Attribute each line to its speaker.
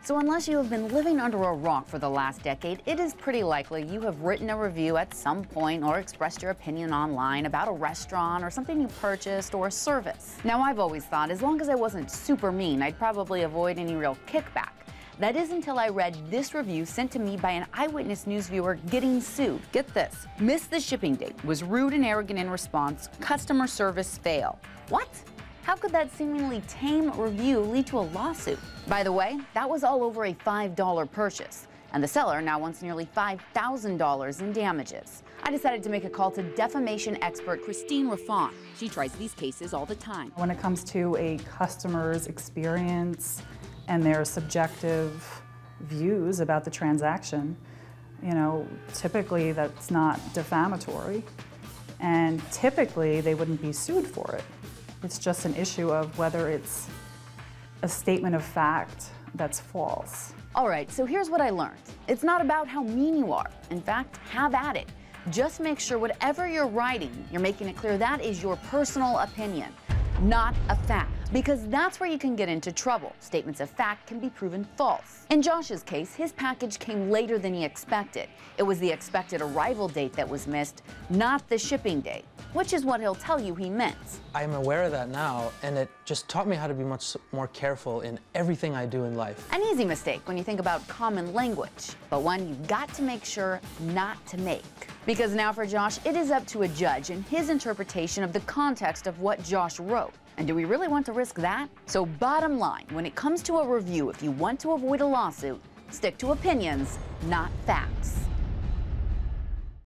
Speaker 1: So unless you have been living under a rock for the last decade, it is pretty likely you have written a review at some point or expressed your opinion online about a restaurant or something you purchased or a service. Now, I've always thought as long as I wasn't super mean, I'd probably avoid any real kickback. That is until I read this review sent to me by an Eyewitness News viewer getting sued. Get this. Missed the shipping date, was rude and arrogant in response, customer service fail. What? How could that seemingly tame review lead to a lawsuit? By the way, that was all over a $5 purchase, and the seller now wants nearly $5,000 in damages. I decided to make a call to defamation expert Christine Rafin. She tries these cases all the time.
Speaker 2: When it comes to a customer's experience and their subjective views about the transaction, typically that's not defamatory, and typically they wouldn't be sued for it. It's just an issue of whether it's a statement of fact that's false.
Speaker 1: All right, so here's what I learned. It's not about how mean you are. In fact, have at it. Just make sure whatever you're writing, you're making it clear that is your personal opinion, not a fact, because that's where you can get into trouble. Statements of fact can be proven false. In Josh's case, his package came later than he expected. It was the expected arrival date that was missed, not the shipping date, which is what he'll tell you he meant.
Speaker 3: I'm aware of that now, and it just taught me how to be much more careful in everything I do in life.
Speaker 1: An easy mistake when you think about common language, but one you've got to make sure not to make. Because now for Josh, it is up to a judge and his interpretation of the context of what Josh wrote. And do we really want to risk that? So bottom line, when it comes to a review, if you want to avoid a lawsuit, stick to opinions, not facts.